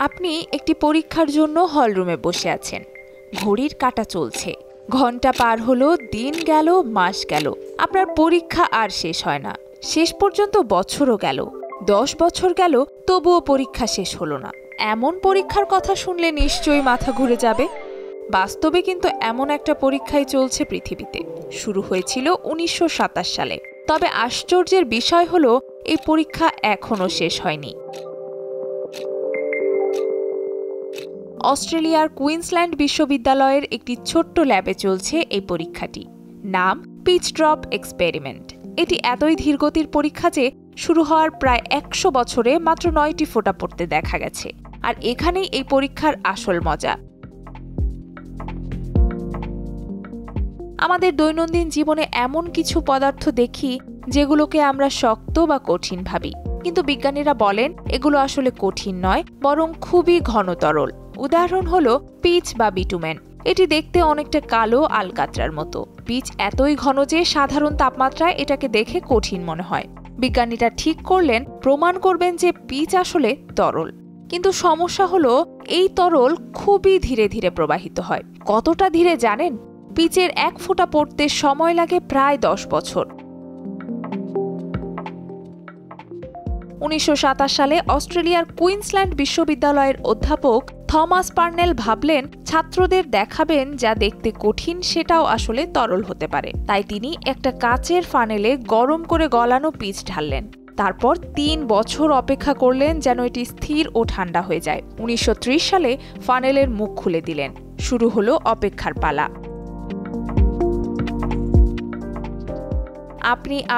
আপনি একটি পরীক্ষার জন্য হলরুমে বসে আছেন। ঘড়ির কাঁটা চলছে, ঘন্টা পার হলো, দিন গেল, মাস গেল, আপনার পরীক্ষা আর শেষ হয় না। শেষ পর্যন্ত বছরও গেল, 10 বছর গেল, তবুও পরীক্ষা শেষ হলো না। এমন পরীক্ষার কথা শুনলে নিশ্চয়ই মাথা ঘুরে যাবে। বাস্তবে কিন্তু এমন একটা পরীক্ষাই চলছে পৃথিবীতে। শুরু হয়েছিল 1927 সালে। তবে আশ্চর্যের বিষয় হলো এই পরীক্ষা এখনো শেষ হয়নি। অস্ট্রেলিয়ার কুইন্সল্যান্ড বিশ্ববিদ্যালয়ের একটি ছোট্ট ল্যাবে চলছে এই পরীক্ষাটি। নাম পিচ ড্রপ এক্সপেরিমেন্ট। এটি এতই ধীরগতির পরীক্ষা যে শুরু হওয়ার প্রায় 100 বছরে মাত্র 9টি ফোঁটা পড়তে দেখা গেছে। আর এখানেই এই পরীক্ষার আসল মজা। আমাদের দৈনন্দিন জীবনে এমন কিছু পদার্থ দেখি যেগুলোকে আমরা শক্ত বা কঠিন ভাবি, কিন্তু বিজ্ঞানীরা বলেন এগুলো আসলে কঠিন নয়, বরং খুবই ঘন তরল। উদাহরণ হলো পিচ বা বিটুমেন। এটি দেখতে অনেকটা কালো আলকাতরার মতো। পিচ এতই ঘন যে সাধারণ তাপমাত্রায় এটাকে দেখে কঠিন মনে হয়। বিজ্ঞানীরা ঠিক করলেন প্রমাণ করবেন যে পিচ আসলে তরল। কিন্তু সমস্যা হলো এই তরল খুবই ধীরে ধীরে প্রবাহিত হয়। কতটা ধীরে জানেন? পিচের 1 ফোঁটা পড়তে সময় লাগে প্রায় 10 বছর। 1927 সালে অস্ট্রেলিয়ার কুইন্সল্যান্ড বিশ্ববিদ্যালয়ের অধ্যাপক থমাস পার্নেল ভাবলেন ছাত্রদের দেখাবেন যা দেখতে কঠিন সেটাও আসলে তরল হতে পারে। তাই তিনি একটা কাচের ফানেলে গরম করে গলানো পিচ ঢাললেন। তারপর 3 বছর অপেক্ষা করলেন যেন এটি স্থির ও ঠান্ডা হয়ে যায়। 1930 সালে ফানেলের মুখ খুলে দিলেন। শুরু হলো অপেক্ষার পালা।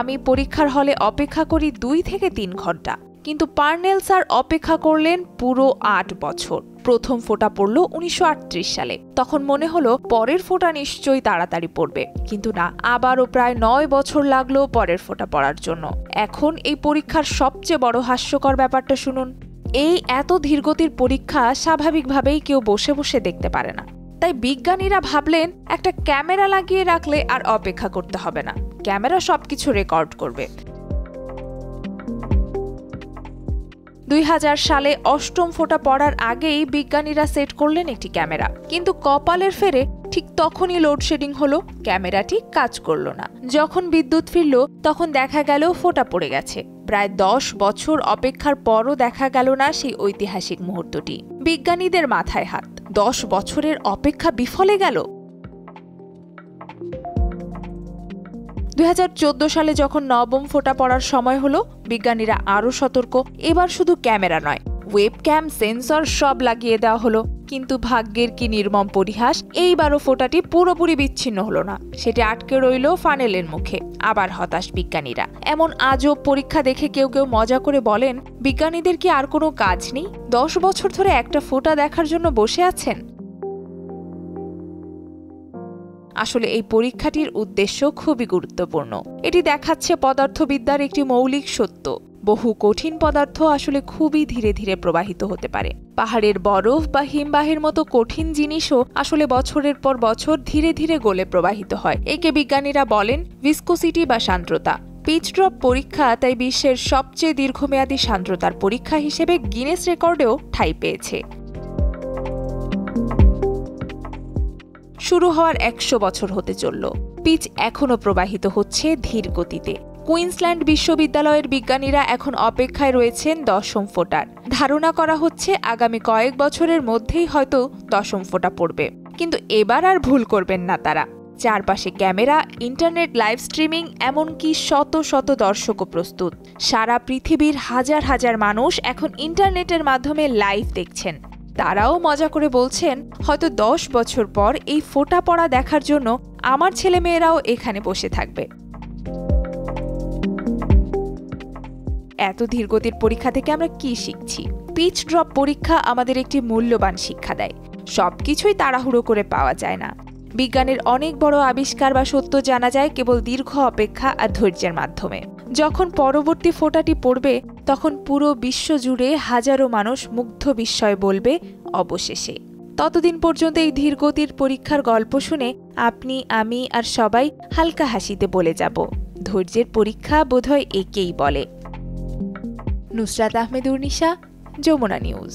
আমি পরীক্ষার হলে অপেক্ষা করি 2 থেকে 3 ঘন্টা, কিন্তু পার্নেল স্যার অপেক্ষা করলেন পুরো 8 বছর। প্রথম ফোঁটা পড়ল 1938 সালে। তখন মনে হলো পরের ফোঁটা নিশ্চয়ই তাড়াতাড়ি পড়বে, কিন্তু না, আবারও প্রায় 9 বছর লাগলো পরের ফোঁটা পড়ার জন্য। এখন এই পরীক্ষার সবচেয়ে বড় হাস্যকর ব্যাপারটা শুনুন। এই এত ধীরগতির পরীক্ষা স্বাভাবিকভাবেই কেউ বসে বসে দেখতে পারে না। তাই বিজ্ঞানীরা ভাবলেন একটা ক্যামেরা লাগিয়ে রাখলে আর অপেক্ষা করতে হবে না। ক্যামেরা সবকিছু রেকর্ড করবে। 2000 সালে 8ম ফোঁটা পড়ার আগেই বিজ্ঞানীরা সেট করলেন একটি ক্যামেরা। কিন্তু কপালের ফেরে ঠিক তখনই লোডশেডিং হলো, ক্যামেরাটি কাজ করলো না। যখন বিদ্যুৎ ফিরল তখন দেখা গেল ফোঁটা পড়ে গেছে। প্রায় 10 বছর অপেক্ষার পরও দেখা গেল না সেই ঐতিহাসিক মুহূর্তটি। বিজ্ঞানীদের মাথায় হাত। 10 বছরের অপেক্ষা বিফলে গেল। 2014 সালে যখন 9ম ফোঁটা পড়ার সময় হলো, বিজ্ঞানীরা আরও সতর্ক। এবার শুধু ক্যামেরা নয়, ওয়েবক্যাম, সেন্সর সব লাগিয়ে দেওয়া হলো। কিন্তু ভাগ্যের কি নির্মম পরিহাস, এইবারও ফোঁটাটি পুরোপুরি বিচ্ছিন্ন হলো না। সেটি আটকে রইল ফানেলের মুখে। আবার হতাশ বিজ্ঞানীরা। এমন আজব পরীক্ষা দেখে কেউ কেউ মজা করে বলেন, বিজ্ঞানীদের কি আর কোনো কাজ নেই? 10 বছর ধরে একটা ফোঁটা দেখার জন্য বসে আছেন। আসলে এই পরীক্ষাটির উদ্দেশ্য খুবই গুরুত্বপূর্ণ। এটি দেখাচ্ছে পদার্থবিদ্যার একটি মৌলিক সত্য। বহু কঠিন পদার্থ আসলে খুবই ধীরে ধীরে প্রবাহিত হতে পারে। পাহাড়ের বরফ বা হিমবাহের মতো কঠিন জিনিসও আসলে বছরের পর বছর ধীরে ধীরে গলে প্রবাহিত হয়। একে বিজ্ঞানীরা বলেন ভিসকোসিটি বা সান্দ্রতা। পিচ ড্রপ পরীক্ষা তাই বিশ্বের সবচেয়ে দীর্ঘমেয়াদী সান্দ্রতার পরীক্ষা হিসেবে গিনেস রেকর্ডেও ঠাঁই পেয়েছে। শুরু হওয়ার 100 বছর হতে চলল। পিচ এখনো প্রবাহিত হচ্ছে ধীর গতিতে। কুইন্সল্যান্ড বিশ্ববিদ্যালয়ের বিজ্ঞানীরা এখন অপেক্ষায় রয়েছেন 10ম ফোঁটার। ধারণা করা হচ্ছে আগামী কয়েক বছরের মধ্যেই হয়তো 10ম ফোঁটা পড়বে। কিন্তু এবার আর ভুল করবেন না তারা। চারপাশে ক্যামেরা, ইন্টারনেট লাইভ স্ট্রিমিং, এমনকি শত শত দর্শকও প্রস্তুত। সারা পৃথিবীর হাজার হাজার মানুষ এখন ইন্টারনেটের মাধ্যমে লাইভ দেখছেন। তারাও মজা করে বলছেন, হয়তো 10 বছর পর এই ফোঁটা পড়া দেখার জন্য আমার ছেলেমেয়েরাও এখানে বসে থাকবে। এত ধীরগতির পরীক্ষা থেকে আমরা কি শিখছি? পিচ ড্রপ পরীক্ষা আমাদের একটি মূল্যবান শিক্ষা দেয়। সবকিছুই তাড়াহুড়ো করে পাওয়া যায় না। বিজ্ঞানের অনেক বড় আবিষ্কার বা সত্য জানা যায় কেবল দীর্ঘ অপেক্ষা আর ধৈর্যের মাধ্যমে। যখন পরবর্তী ফোঁটাটি পড়বে তখন পুরো বিশ্ব জুড়ে হাজারো মানুষ মুগ্ধ বিস্ময়ে বলবে অবশেষে। ততদিন পর্যন্ত এই ধীরগতির পরীক্ষার গল্প শুনে আপনি, আমি আর সবাই হালকা হাসিতে বলে যাব, ধৈর্যের পরীক্ষা বোধহয় একেই বলে। নুসরাত আহমেদ উর্নিশা, যমুনা নিউজ।